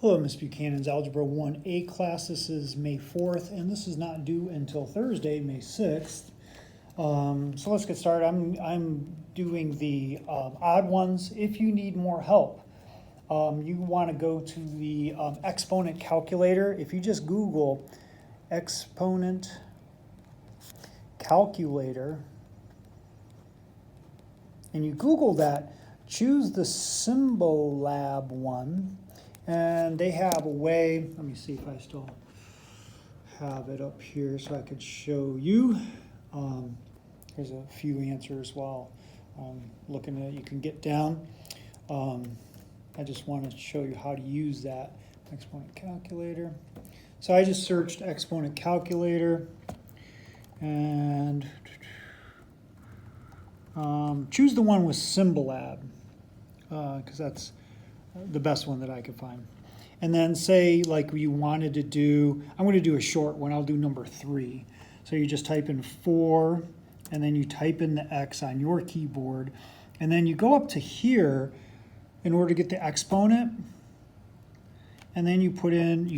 Hello, Ms. Buchanan's Algebra 1A class. This is May 4th, and this is not due until Thursday, May 6th. So let's get started. I'm doing the odd ones. If you need more help, you want to go to the exponent calculator. If you just Google exponent calculator, and you Google that, choose the Symbolab one. And they have a way, let me see if I still have it up here so I could show you. There's a few answers while looking at it. You can get down. I just want to show you how to use that exponent calculator. So I just searched exponent calculator and choose the one with Symbolab because that's the best one that I could find. And then say like you wanted to do, I'm going to do a short one, I'll do number 3. So you just type in 4 and then you type in the X on your keyboard and then you go up to here in order to get the exponent and then you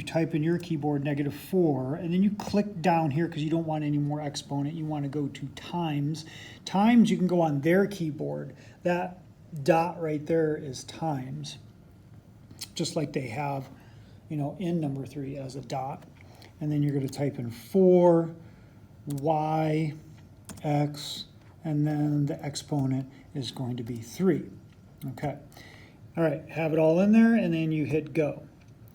type in your keyboard -4 and then you click down here because you don't want any more exponent, you want to go to times. Times you can go on their keyboard, that dot right there is times. Just like they have, in number 3 as a dot. And then you're going to type in 4, y, x, and then the exponent is going to be 3. Okay. All right, have it all in there, and then you hit go.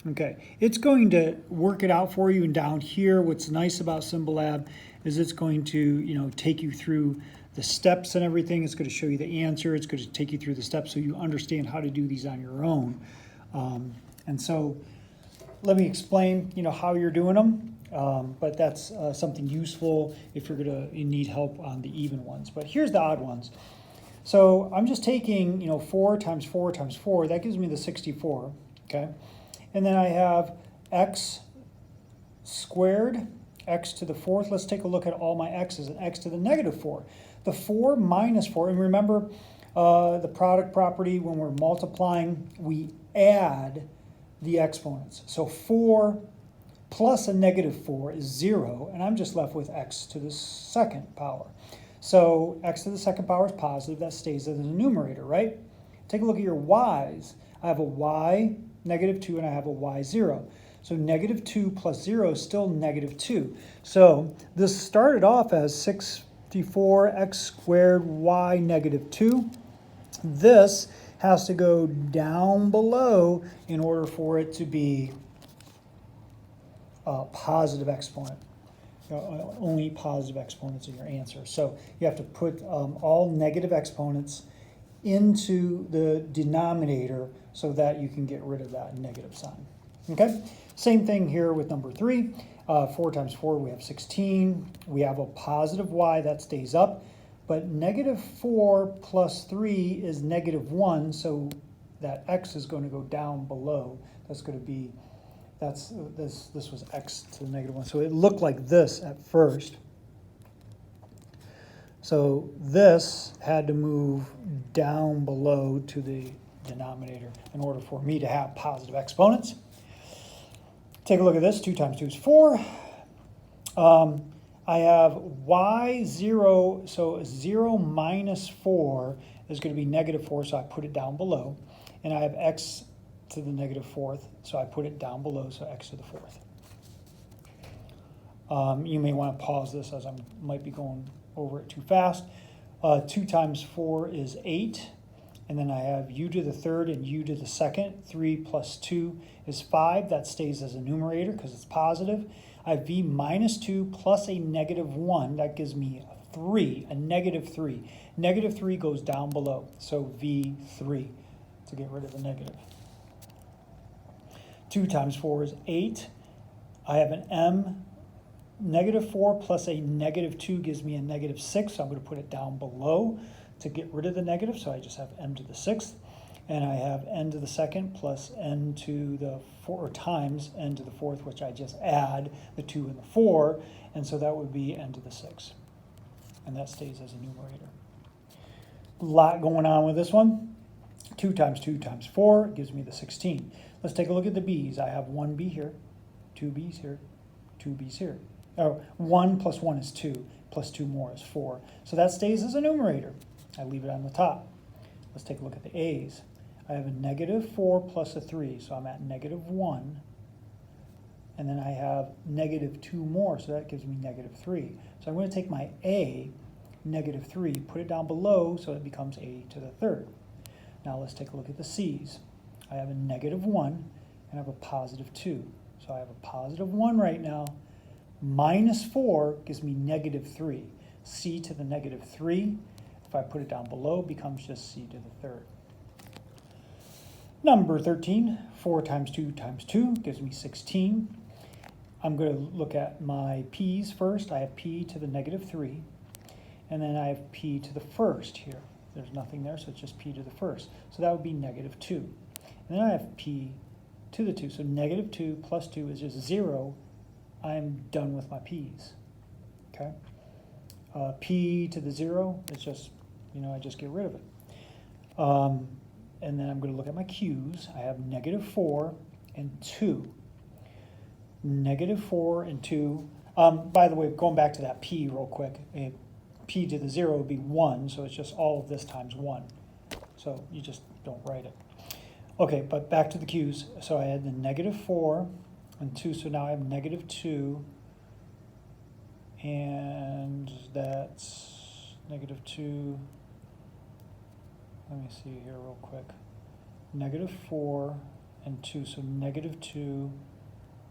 Okay, it's going to work it out for you, and down here, what's nice about Symbolab is it's going to, take you through the steps and everything. It's going to show you the answer. It's going to take you through the steps so you understand how to do these on your own. And so let me explain, how you're doing them. But that's something useful if you're going to need help on the even ones. But here's the odd ones. So I'm just taking, 4 times 4 times 4. That gives me the 64. Okay. And then I have x squared, x to the 4th. Let's take a look at all my x's, and x to the -4. The 4 minus 4, and remember the product property, when we're multiplying, we add the exponents. So 4 plus a -4 is 0, and I'm just left with x to the 2nd power. So x to the 2nd power is positive, that stays as a numerator, right? Take a look at your y's. I have a y -2 and I have a y 0. So -2 plus 0 is still -2. So this started off as 64x squared y -2. This has to go down below in order for it to be a positive exponent. Only positive exponents in your answer. So you have to put all negative exponents into the denominator so that you can get rid of that negative sign. Okay, same thing here with number 3. 4 times 4, we have 16. We have a positive y, that stays up. But -4 plus 3 is -1, so that x is going to go down below. That's going to be, this was x to the -1. So it looked like this at first. So this had to move down below to the denominator in order for me to have positive exponents. Take a look at this. 2 times 2 is 4. I have y 0, so 0 minus 4 is going to be -4, so I put it down below. And I have x to the -4th, so I put it down below, so x to the 4th. You may want to pause this as I might be going over it too fast. 2 times 4 is 8. And then I have u to the 3rd and u to the 2nd. 3 plus 2 is 5. That stays as a numerator because it's positive. I have v minus 2 plus a -1. That gives me a 3, a -3. -3 goes down below, so v3 to get rid of the negative. 2 times 4 is 8. I have an m. -4 plus a -2 gives me a -6, so I'm going to put it down below to get rid of the negative, so I just have m to the 6th. And I have n to the 2nd plus n to the 4, or times n to the 4th, which I just add the 2 and the 4, and so that would be n to the 6th. And that stays as a numerator. A lot going on with this one. 2 times 2 times 4 gives me the 16. Let's take a look at the b's. I have 1b here, 2b's here, 2b's here. Oh, 1 plus 1 is 2, plus 2 more is 4. So that stays as a numerator. I leave it on the top. Let's take a look at the a's. I have a negative 4 plus a 3, so I'm at negative 1. And then I have negative 2 more, so that gives me negative 3. So I'm going to take my a, negative 3, put it down below so it becomes a to the third. Now let's take a look at the c's. I have a negative 1 and I have a positive 2. So I have a positive 1 right now. Minus 4 gives me negative 3. C to the negative 3, if I put it down below, becomes just c to the third. Number 13, 4 times 2 times 2 gives me 16. I'm going to look at my p's first. I have p to the negative 3, and then I have p to the first here. There's nothing there, so it's just p to the first. So that would be negative 2. And then I have p to the 2, so negative 2 plus 2 is just 0. I'm done with my p's, okay? P to the 0 is just, I just get rid of it. And then I'm going to look at my q's. I have negative 4 and 2. Negative 4 and 2. By the way, going back to that p real quick, p to the 0 would be 1, so it's just all of this times 1. So you just don't write it. Okay, but back to the q's. So I had the negative 4 and 2, so now I have negative 2. And that's negative 2. Let me see here real quick. Negative 4 and 2, so negative 2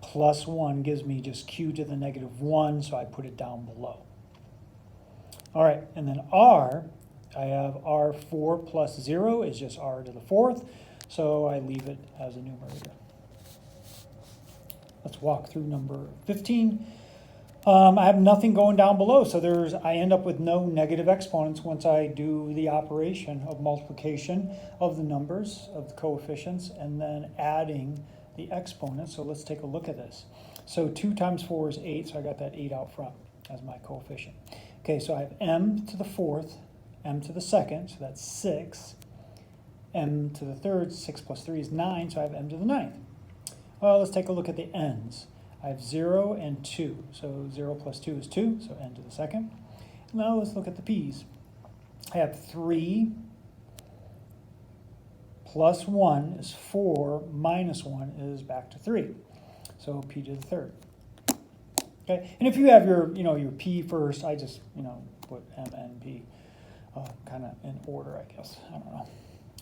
plus 1 gives me just q to the negative 1, so I put it down below. All right, and then r, I have r4 plus 0 is just r to the fourth, so I leave it as a numerator. Let's walk through number 15. I have nothing going down below, so I end up with no negative exponents once I do the operation of multiplication of the numbers, of the coefficients, and then adding the exponents. So let's take a look at this. So 2 times 4 is 8, so I got that 8 out front as my coefficient. Okay, so I have m to the fourth, m to the second, so that's 6. M to the third, 6 plus 3 is 9, so I have m to the ninth. Well, let's take a look at the n's. I have 0 and 2, so 0 plus 2 is 2, so n to the second. Now let's look at the p's. I have 3 plus 1 is 4, minus 1 is back to 3, so p to the third. Okay, and if you have your, your p first, I just, put m and p kind of in order, I guess. I don't know.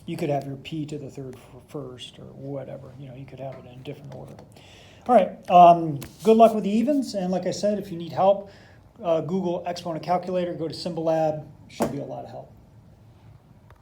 You could have your p to the third first or whatever. You could have it in a different order. All right, good luck with the evens. And like I said, if you need help, Google Exponent Calculator, go to Symbolab. Should be a lot of help.